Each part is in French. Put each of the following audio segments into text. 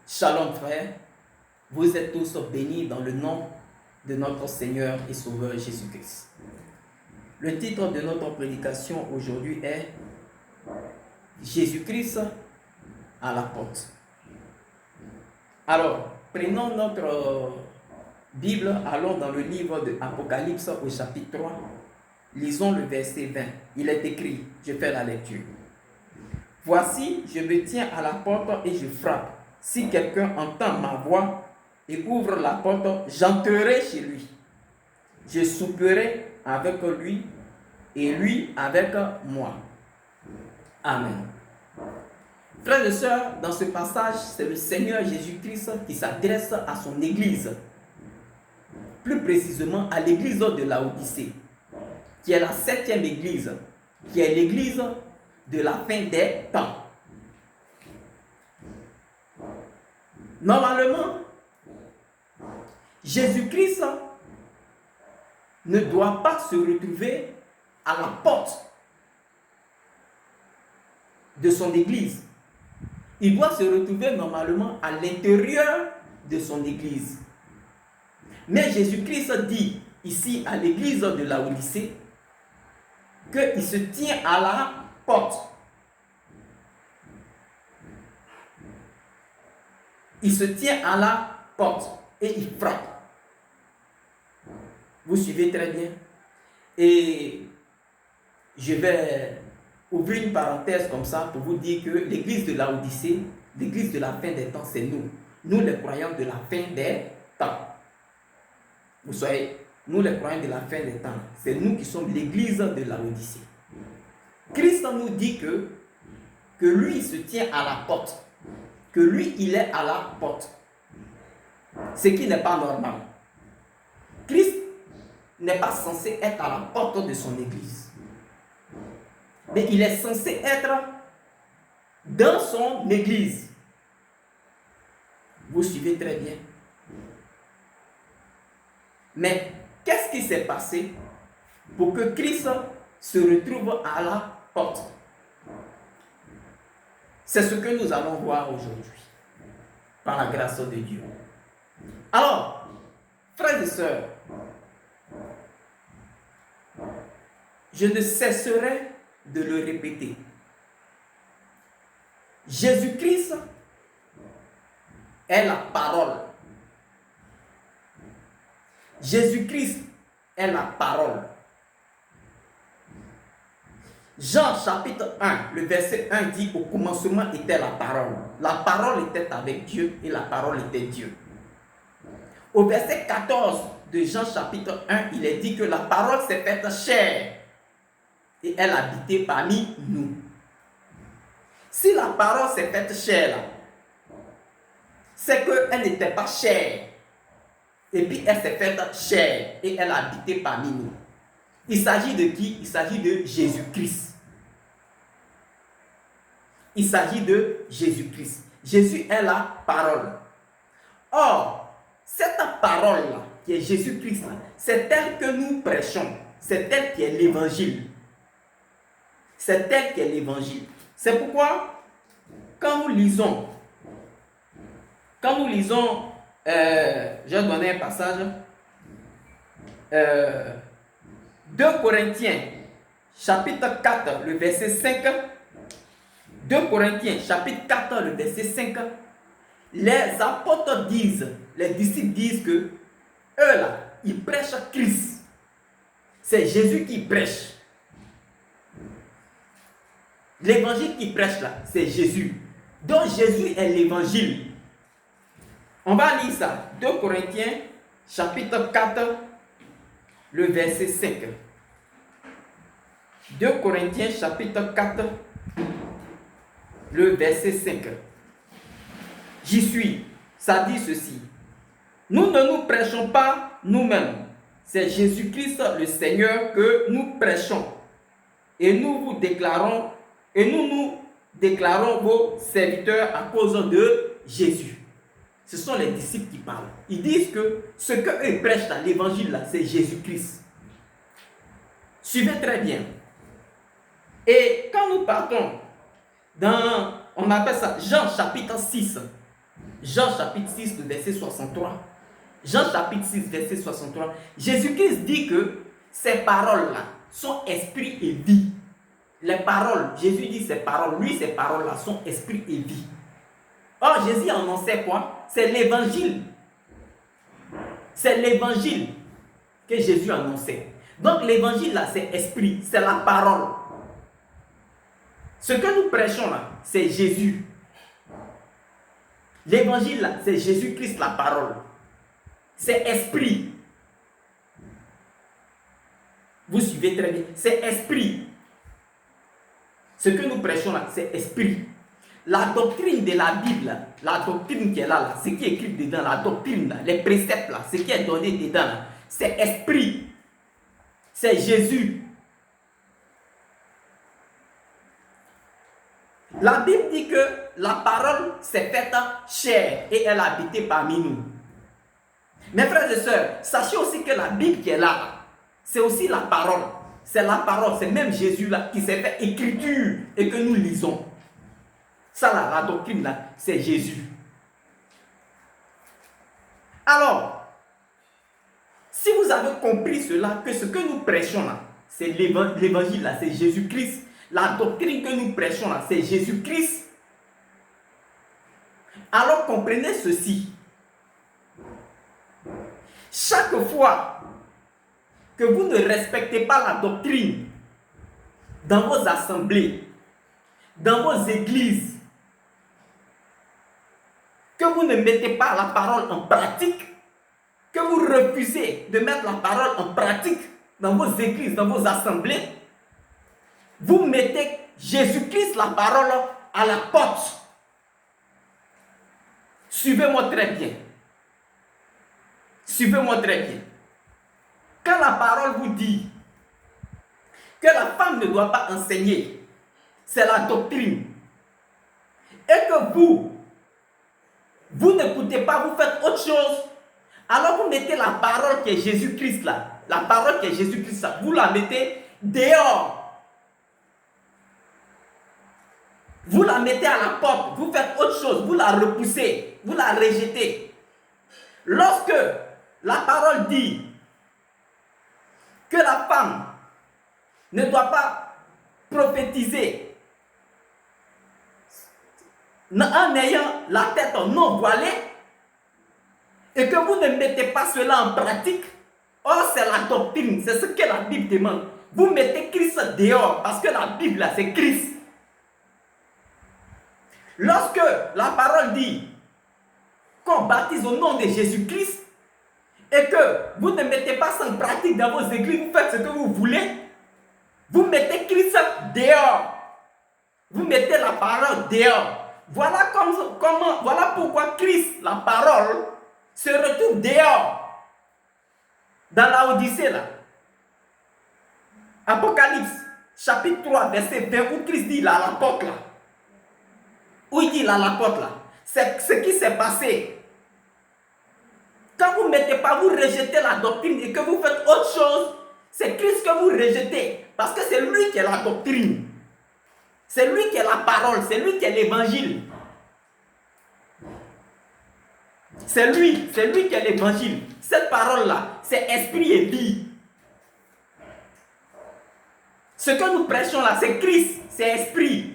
Shalom frères, vous êtes tous bénis dans le nom de notre Seigneur et Sauveur Jésus-Christ. Le titre de notre prédication aujourd'hui est Jésus-Christ à la porte. Alors, prenons notre Bible, allons dans le livre de Apocalypse au chapitre 3, lisons le verset 20. Il est écrit, je fais la lecture. Voici, je me tiens à la porte et je frappe. Si quelqu'un entend ma voix et ouvre la porte, j'entrerai chez lui. Je souperai avec lui et lui avec moi. Amen. Frères et sœurs, dans ce passage, c'est le Seigneur Jésus-Christ qui s'adresse à son Église. Plus précisément à l'église de Laodicée, qui est la 7e église, qui est l'église de la fin des temps. Normalement, Jésus-Christ ne doit pas se retrouver à la porte de son église. Il doit se retrouver normalement à l'intérieur de son église. Mais Jésus-Christ dit ici à l'église de Laodicée qu'il se tient à la porte. Il se tient à la porte et il frappe. Vous suivez très bien. Et je vais ouvrir une parenthèse comme ça pour vous dire que l'église de Laodicée, l'église de la fin des temps, c'est nous. Nous les croyants de la fin des temps. Vous savez, nous les croyants de la fin des temps, c'est nous qui sommes l'église de Laodicée. Christ nous dit que lui se tient à la porte. Que lui, il est à la porte. Ce qui n'est pas normal. Christ n'est pas censé être à la porte de son église. Mais il est censé être dans son église. Vous suivez très bien. Mais qu'est-ce qui s'est passé pour que Christ se retrouve à la porte? C'est ce que nous allons voir aujourd'hui, par la grâce de Dieu. Alors, frères et sœurs, je ne cesserai de le répéter. Jésus-Christ est la parole. Jésus-Christ est la parole. Jean chapitre 1, le verset 1 dit: au commencement était la parole. La parole était avec Dieu et la parole était Dieu. Au verset 14 de Jean chapitre 1, il est dit que la parole s'est faite chair et elle habitait parmi nous. Si la parole s'est faite chair, c'est qu'elle n'était pas chair. Et puis elle s'est faite chair et elle habitait parmi nous. Il s'agit de qui? Il s'agit de Jésus-Christ. Il s'agit de Jésus-Christ. Jésus est la parole. Or, cette parole-là, qui est Jésus-Christ, c'est elle que nous prêchons. C'est elle qui est l'évangile. C'est elle qui est l'évangile. C'est pourquoi, quand nous lisons, je vais donner un passage, 2 Corinthiens, chapitre 4, le verset 5. 2 Corinthiens, chapitre 4, le verset 5. Les apôtres disent, les disciples disent que eux là, ils prêchent Christ. C'est Jésus qui prêche. L'évangile qui prêche là, c'est Jésus. Donc Jésus est l'évangile. On va lire ça. 2 Corinthiens, chapitre 4, le verset 5. 2 Corinthiens, chapitre 4, le verset 5. J'y suis. Ça dit ceci. Nous ne nous prêchons pas nous-mêmes. C'est Jésus-Christ le Seigneur que nous prêchons. Et nous déclarons vos serviteurs à cause de Jésus. Ce sont les disciples qui parlent. Ils disent que ce qu'eux prêchent dans l'évangile là, c'est Jésus-Christ. Suivez très bien. Et quand nous partons dans, on appelle ça Jean chapitre 6. Jean chapitre 6, le verset 63. Jean chapitre 6, verset 63. Jésus-Christ dit que ces paroles-là sont esprit et vie. Les paroles, Jésus dit ces paroles, lui, ces paroles-là sont esprit et vie. Or, Jésus annonçait quoi? C'est l'évangile. C'est l'évangile que Jésus annonçait. Donc, l'évangile là, c'est esprit, c'est la parole. Ce que nous prêchons là, c'est Jésus. L'évangile là, c'est Jésus-Christ, la parole. C'est esprit. Vous suivez très bien. C'est esprit. Ce que nous prêchons là, c'est esprit. La doctrine de la Bible, la doctrine qui est là, ce qui est écrit dedans, la doctrine, là, les préceptes, là, ce qui est donné dedans, c'est esprit. C'est Jésus. La Bible dit que la parole s'est faite chair et elle a habité parmi nous. Mes frères et sœurs, sachez aussi que la Bible qui est là, c'est aussi la parole. C'est la parole, c'est même Jésus là qui s'est fait écriture et que nous lisons. Ça là, la doctrine là, c'est Jésus. Alors, si vous avez compris cela, que ce que nous prêchons là, c'est l'évangile là, c'est Jésus-Christ. La doctrine que nous prêchons là, c'est Jésus-Christ. Alors comprenez ceci. Chaque fois que vous ne respectez pas la doctrine dans vos assemblées, dans vos églises, que vous ne mettez pas la parole en pratique, que vous refusez de mettre la parole en pratique dans vos églises, dans vos assemblées, vous mettez Jésus-Christ, la parole, à la porte. Suivez-moi très bien. Suivez-moi très bien. Quand la parole vous dit que la femme ne doit pas enseigner, c'est la doctrine, et que vous n'écoutez pas, vous faites autre chose, alors vous mettez la parole qui est Jésus-Christ là, la parole qui est Jésus-Christ là, vous la mettez dehors. Vous la mettez à la porte, vous faites autre chose, vous la repoussez, vous la rejetez. Lorsque la parole dit que la femme ne doit pas prophétiser en ayant la tête non voilée, et que vous ne mettez pas cela en pratique, or c'est la doctrine, c'est ce que la Bible demande. Vous mettez Christ dehors, parce que la Bible là, c'est Christ. Lorsque la parole dit qu'on baptise au nom de Jésus-Christ et que vous ne mettez pas ça en pratique dans vos églises, vous faites ce que vous voulez, vous mettez Christ dehors. Vous mettez la parole dehors. Voilà pourquoi Christ, la parole, se retrouve dehors. Dans la Odyssée là. Apocalypse, chapitre 3, verset 20, où Christ dit là, à la porte là. Où il dit là, la porte là, c'est ce qui s'est passé. Quand vous ne mettez pas, vous rejetez la doctrine et que vous faites autre chose, c'est Christ que vous rejetez. Parce que c'est lui qui est la doctrine. C'est lui qui est la parole, c'est lui qui est l'évangile. C'est lui qui est l'évangile. Cette parole-là, c'est esprit et vie. Ce que nous prêchons là, c'est Christ, c'est esprit.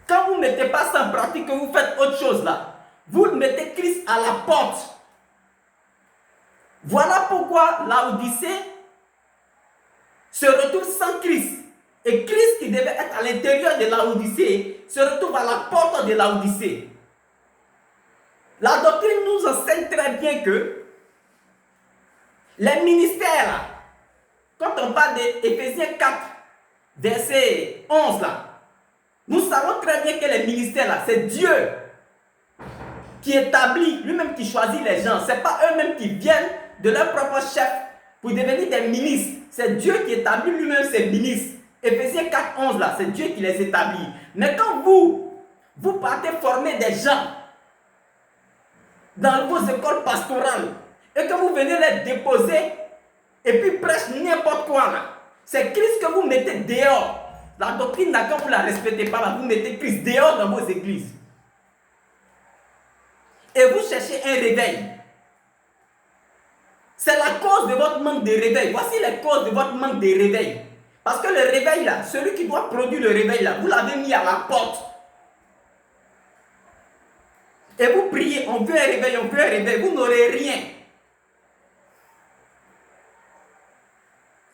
Quand vous ne mettez pas ça en pratique, que vous faites autre chose là, vous mettez Christ à la porte. Voilà pourquoi la Odyssée se retrouve sans Christ. Et Christ qui devait être à l'intérieur de la Odyssée se retrouve à la porte de la Odyssée. La doctrine nous enseigne très bien que les ministères là, quand on parle d'Éphésiens 4, verset 11 là, nous savons très bien que les ministères là, c'est Dieu qui établit, lui-même qui choisit les gens. Ce n'est pas eux-mêmes qui viennent de leur propre chef pour devenir des ministres. C'est Dieu qui établit lui-même ses ministres. Éphésiens 4, 11 là, c'est Dieu qui les établit. Mais quand vous partez former des gens dans vos écoles pastorales et que vous venez les déposer et puis prêchez n'importe quoi là, c'est Christ que vous mettez dehors. La doctrine là, quand vous ne la respectez pas, là, vous mettez Christ dehors dans vos églises. Et vous cherchez un réveil. C'est la cause de votre manque de réveil. Voici les causes de votre manque de réveil. Parce que le réveil là, celui qui doit produire le réveil là, vous l'avez mis à la porte. Et vous priez, on veut un réveil, on veut un réveil, vous n'aurez rien.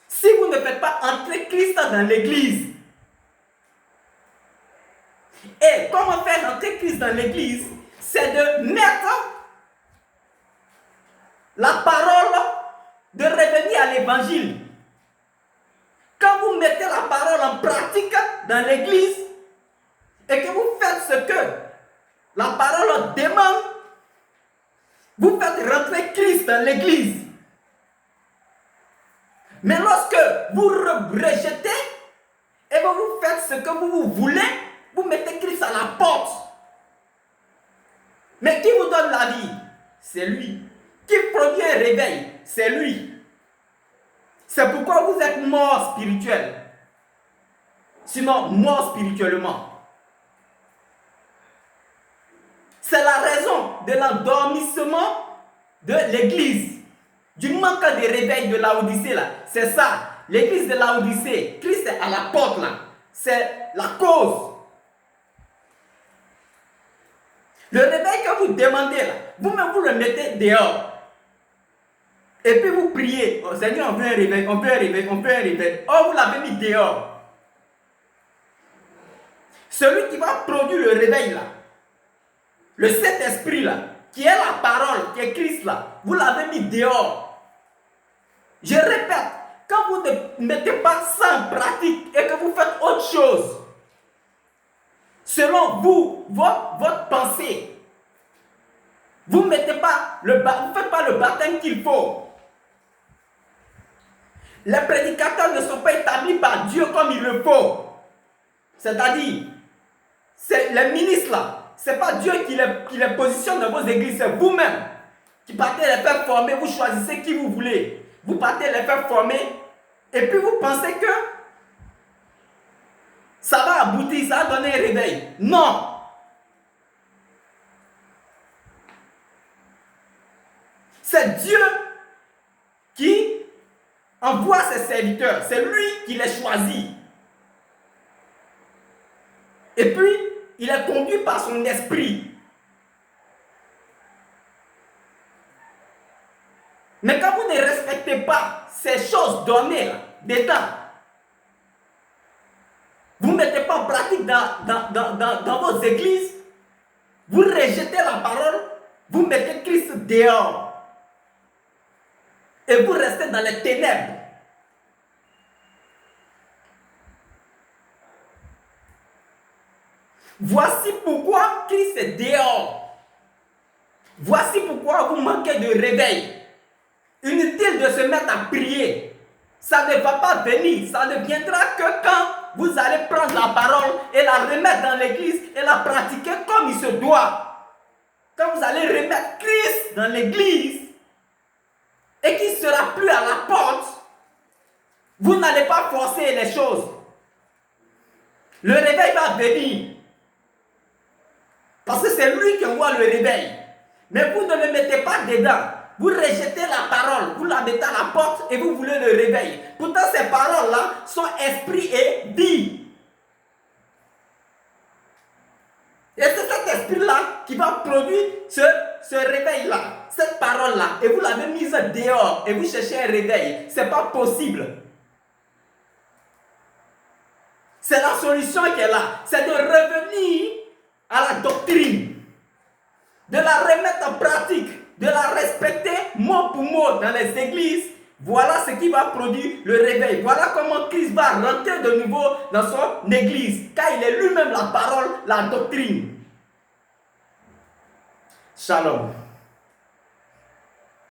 Si vous ne faites pas entrer Christ dans l'église, et comment faire entrer Christ dans l'église, c'est de mettre la parole, de revenir à l'évangile. Quand vous mettez la parole en pratique dans l'église, et que vous faites ce que la parole demande, vous faites rentrer Christ dans l'église. Mais lorsque vous rejetez et que vous faites ce que vous voulez, vous mettez Christ à la porte. Mais qui vous donne la vie? C'est lui. Qui produit un réveil? C'est lui. C'est pourquoi vous êtes mort spirituel. Sinon, mort spirituellement. C'est la raison de l'endormissement de l'église, du manque de réveil de Laodicée là. C'est ça. L'église de Laodicée, Christ est à la porte là. C'est la cause. Le réveil que vous demandez là, vous-même vous le mettez dehors. Et puis vous priez, oh, Seigneur, on veut un réveil, on veut un réveil, on veut un réveil. Oh, vous l'avez mis dehors. Celui qui va produire le réveil là, le Saint-Esprit là, qui est la parole, qui est Christ là, vous l'avez mis dehors. Je répète, quand vous ne mettez pas ça en pratique et que vous faites autre chose, selon vous, votre pensée, vous ne faites pas le baptême qu'il faut. Les prédicateurs ne sont pas établis par Dieu comme il le faut. C'est-à-dire, c'est les ministres là, ce n'est pas Dieu qui les positionne dans vos églises, c'est vous-même qui partez les faire former, vous choisissez qui vous voulez. Vous partez les faire former et puis vous pensez que ça va aboutir, ça va donner un réveil. Non! C'est Dieu qui envoie ses serviteurs. C'est lui qui les choisit. Et puis, il est conduit par son esprit. Mais quand vous ne respectez pas ces choses données là, dedans, vous ne mettez pas en pratique dans vos églises, vous rejetez la parole, vous mettez Christ dehors. Et vous restez dans les ténèbres. Voici pourquoi Christ est dehors. Voici pourquoi vous manquez de réveil. Inutile de se mettre à prier. Ça ne va pas venir. Ça ne viendra que quand vous allez prendre la parole et la remettre dans l'église et la pratiquer comme il se doit. Quand vous allez remettre Christ dans l'église et qu'il ne sera plus à la porte, vous n'allez pas forcer les choses. Le réveil va venir. Parce que c'est lui qui envoie le réveil. Mais vous ne le mettez pas dedans. Vous rejetez la parole, vous la mettez à la porte et vous voulez le réveil. Pourtant, ces paroles-là sont esprit et vie. Et c'est cet esprit-là qui va produire ce réveil-là, cette parole-là. Et vous l'avez mise dehors et vous cherchez un réveil. Ce n'est pas possible. C'est la solution qui est là. C'est de revenir à la doctrine. De la remettre en pratique. De la respecter mot pour mot dans les églises. Voilà ce qui va produire le réveil. Voilà comment Christ va rentrer de nouveau dans son église. Car il est lui-même la parole, la doctrine. Shalom.